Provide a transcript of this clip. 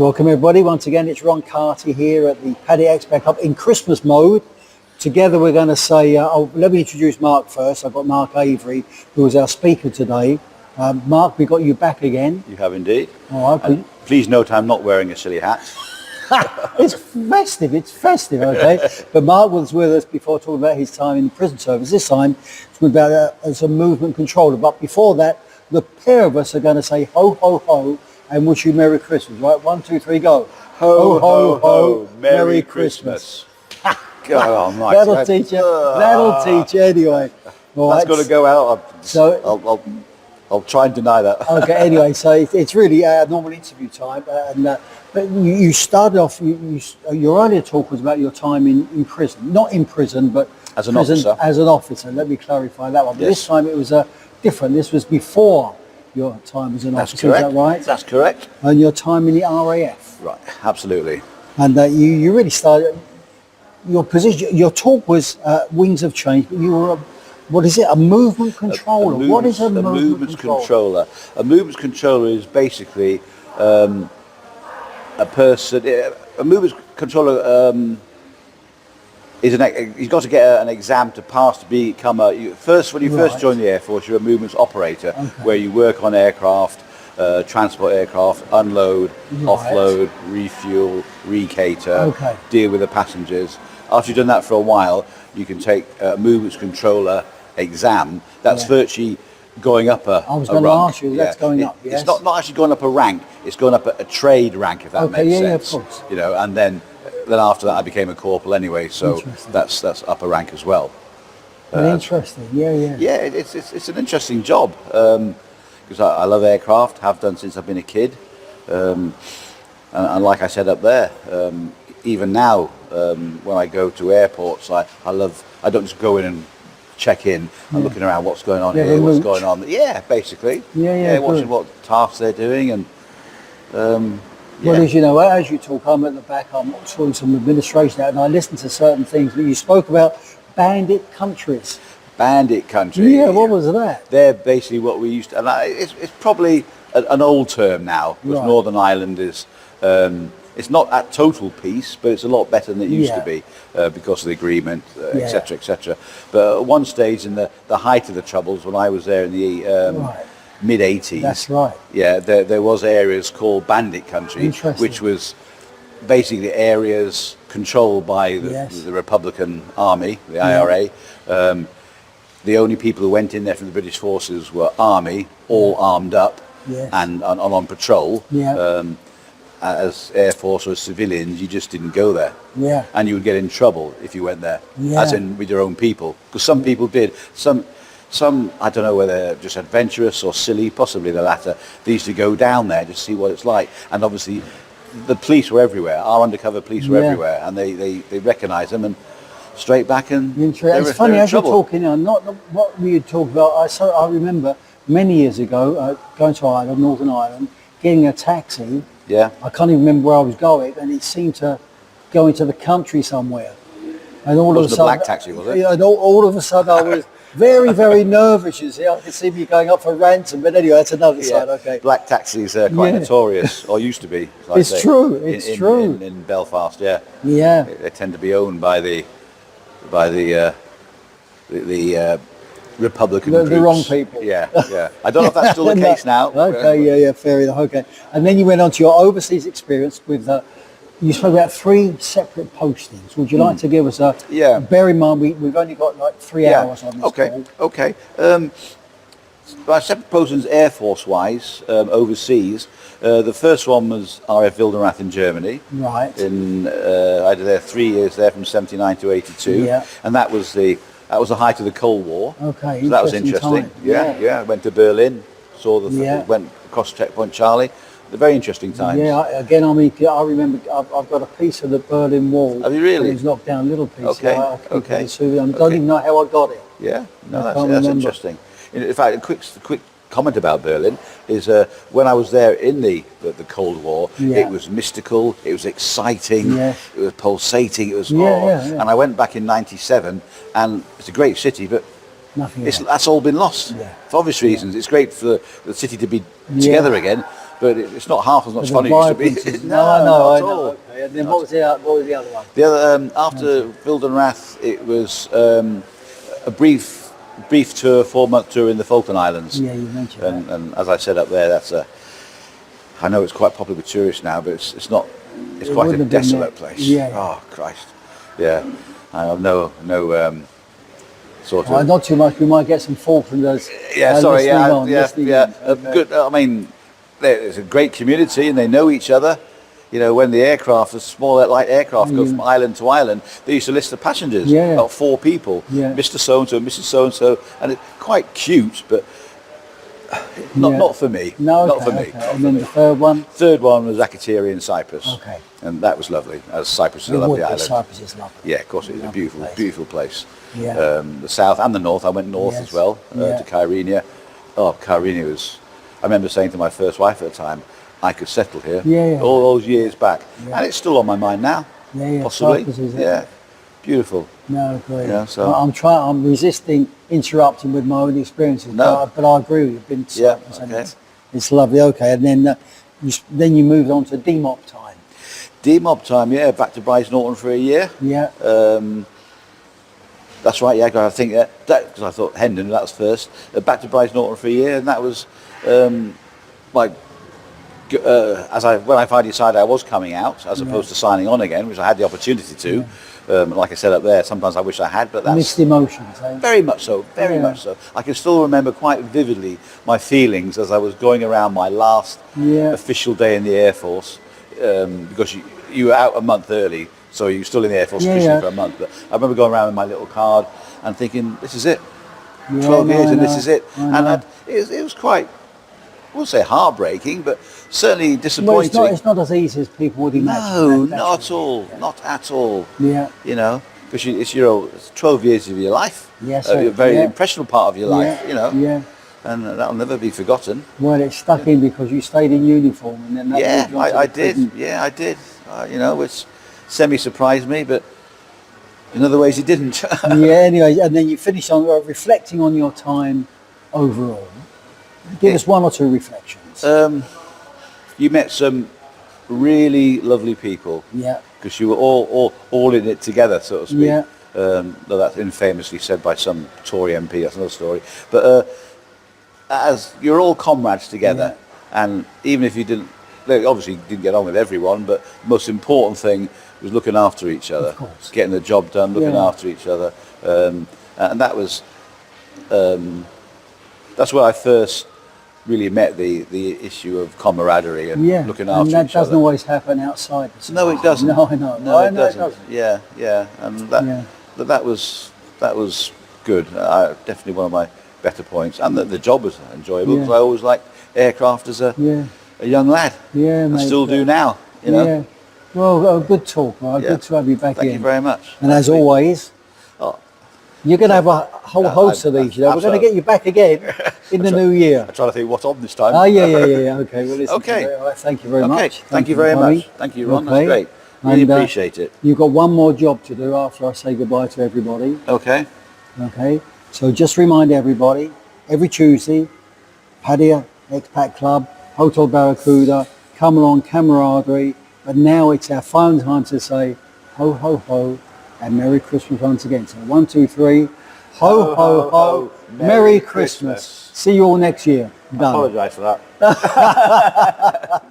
Welcome everybody. Once again, it's Ron Carty here at the PEC Dec up in Christmas mode. Together we're going to say, let me introduce Mark first. I've got Marl Avery, who is our speaker today. Mark, we got you back again. You have indeed. All right. Please note I'm not wearing a silly hat. It's festive, okay? But Mark was with us before talking about his time in the prison service. This time it's about as a movement controller. But before that, the pair of us are going to say ho, ho, ho, and wish you Merry Christmas, right? 1, 2, 3, go. Ho, ho, ho, Merry Christmas. God, Mike. That'll teach you. That'll teach you anyway. All that's got to go out. I'll try and deny that. Okay, anyway, so it's really a normal interview time. But you started off, your earlier talk was about your time in prison. Not in prison, but as an officer. As an officer, let me clarify that one. But yes. This time it was different. This was before your time as an officer, correct. Is that right? That's correct. And your time in the RAF. Right, absolutely. And you really started, your position, your talk was Wings of Change, but you were, what is it, a movement controller? What is a movement controller? A movement controller is basically a person, a movement controller you've got to get an exam to pass to become when you first join the Air Force, you're a movements operator, where you work on aircraft, transport aircraft, unload, offload, refuel, recater, deal with the passengers. After you've done that for a while, you can take a movements controller exam. That's virtually going up a rank. I was going to ask you, that's going up, yes. It's not actually going up a rank, it's going up a trade rank, if that makes sense. Yeah, of course. You know, and then after that I became a corporal anyway, so that's upper rank as well. Interesting, yeah. Yeah, it's an interesting job, because I love aircraft, have done since I've been a kid, and like I said up there, even now when I go to airports, I don't just go in and check in. I'm looking around, what's going on here, what's going on. Yeah, basically. Yeah, watching what tasks they're doing and. Well, as you know, as you talk, I'm at the back, I'm doing some administration out, and I listen to certain things, but you spoke about bandit countries. Bandit country. Yeah, what was that? They're basically what we used to, and it's probably an old term now, because Northern Ireland is, it's not at total peace, but it's a lot better than it used to be, because of the agreement, etc., etc. But at one stage in the height of the Troubles, when I was there in the mid-80s. That's right. Yeah, there was areas called bandit country, which was basically areas controlled by the Republican Army, the IRA. The only people who went in there from the British forces were Army, all armed up and on patrol. As Air Force or civilians, you just didn't go there. And you would get in trouble if you went there, as in with your own people. Because some people did. Some, I don't know whether they're just adventurous or silly, possibly the latter. They used to go down there to see what it's like. And obviously, the police were everywhere. Our undercover police were everywhere. And they recognised them and straight back and it's funny, as you're talking now, not what we had talked about. I remember many years ago, going to Ireland, Northern Ireland, getting a taxi. I can't even remember where I was going, and it seemed to go into the country somewhere. And all of a sudden, black taxi, was it? And all of a sudden I was very, very nervous, you see. I could see me going up for ransom, but anyway, that's another side, okay. Black taxis are quite notorious, or used to be. It's true, it's true. In Belfast, They tend to be owned by the Republican troops. The wrong people. Yeah. I don't know if that's still the case now. Okay, fair enough, okay. And then you went on to your overseas experience with... you spoke about 3 separate postings. Would you like to give us a... Bear in mind, we've only got like 3 hours on this call. Okay. My separate postings, Air Force-wise, overseas. The first one was RAF Wildenrath in Germany. Right. I did there 3 years there, from 79 to 82. And that was the height of the Cold War. Okay, so that was interesting. Yeah. I went to Berlin, saw went across Checkpoint Charlie. A very interesting times. Yeah, again, I mean, I remember I've got a piece of the Berlin Wall. Have you really? It was knocked down, a little piece. Okay. I don't even know how I got it. Yeah, no, that's interesting. In fact, a quick comment about Berlin is when I was there in the Cold War, it was mystical, it was exciting, it was pulsating, it was and I went back in '97, and it's a great city, but that's all been lost for obvious reasons. It's great for the city to be together again, but it's not half as much The fun as it vibrance used to is- be. No, I know, not I at know. all. Okay. And then what was the other one? The other, after Wildenrath, it was a brief tour, 4-month tour in the Falkland Islands. Yeah, you mentioned that. And as I said up there, I know it's quite popular with tourists now, but it's not. It's It quite a wouldn't have been desolate there. place. Yeah. Oh Christ. Yeah. I have no sort of. Not too much. We might get some Falklanders. Yeah, sorry. Listening Yeah. in. Okay. Good. I mean, it's a great community, and they know each other. You know, when the aircraft, the small light aircraft, go from island to island, they used to list the passengers. Yeah. About 4 people. Yeah. Mr. So and So, Mrs. So and So, and it's quite cute, but not for me. No, not okay, for me. okay. Not And for then me. the third one. Third one was Akateria in Cyprus. Okay. And that was lovely. As Cyprus is a It would lovely be. island. Cyprus is lovely. Yeah, of course it is a Lovely beautiful, place. beautiful place. Yeah. The south and the north. I went north Yes. as well Yeah. to Kyrenia. Oh, Kyrenia was. I remember saying to my first wife at the time, I could settle here. Yeah. All those years back, Yeah. and it's still on my mind now. Yeah. Possibly. Cyprus is Yeah. Beautiful. No, great. Yeah, so- I'm resisting interrupting with my own experiences. No. But I agree with you. I've been to Yeah, Cyprus and okay. it's lovely. Okay. And then you moved on to DMOP time. DMOB time, yeah. Back to Bryce Norton for a year. Yeah. That's right, yeah, I think that because I thought Hendon, that was first. Back to Bryce Norton for a year, and that was like when I finally decided I was coming out, as opposed to signing on again, which I had the opportunity to. Like I said up there, sometimes I wish I had, but that's Mixed emotions, eh? very much so, very Yeah. much so. I can still remember quite vividly my feelings as I was going around my last Yeah. official day in the Air Force, because you were out a month early, so you're still in the Air Force Yeah, officially yeah. for a month. But I remember going around with my little card and thinking, this is it. Yeah, 12 no, years I and this know, is it. I And know. it was quite, I wouldn't say heartbreaking, but certainly Well, disappointing. it's not as easy as people would imagine. No, That's not at right. all. Not at all. Yeah. You know, because it's 12 years of your life. Yes, A very yeah. impressional part of your life, Yeah, you know. yeah. And that'll never be forgotten. Well, it stuck in because you stayed in uniform, and then that Yeah, moved on to I the did. prison. Yeah, I did. You know, which semi-surprised me, but in other ways it didn't. Yeah. Anyway, and then you finished on reflecting on your time overall. Give us one or two reflections. You met some really lovely people. Yeah. Because you were all in it together, so to speak. Yeah. Though that's infamously said by some Tory MP, that's another story. But as you're all comrades together, and even if you they obviously didn't get on with everyone, but the most important thing was looking after each other, Of course. getting the job done, looking Yeah. after each other, and that was that's where I first really met the issue of camaraderie and Yeah. looking And after that each doesn't other. always happen outside. the No, it doesn't. No, I know. No, I it know doesn't. Yeah, and Yeah. that was good. Definitely one of my better points, and the job was enjoyable because Yeah. I always liked aircraft as a Yeah. young lad. Yeah, I mate. still do now. You know. Yeah. Well, good talk, right? Yeah. Good to have you back Thank in. you very much. And as always, Oh, you're going to have a whole host of these. You know? We're going to get you back again in the new year. I'm trying to think what's on this time. Oh, yeah. Okay, well, listen. Okay. All right, thank you very Okay. much. Thank you for very coming. much. Thank you, Ron. Okay. That's great. Really And, appreciate it. You've got one more job to do after I say goodbye to everybody. Okay. Okay, so just remind everybody, every Tuesday, Paddia, Expat Club, Hotel Barracuda, come along, camaraderie, but now it's our phone time to say ho, ho, ho, and Merry Christmas once again. So 1, 2, 3, ho, ho, ho, Merry Christmas. See you all next year. I Done. apologise for that.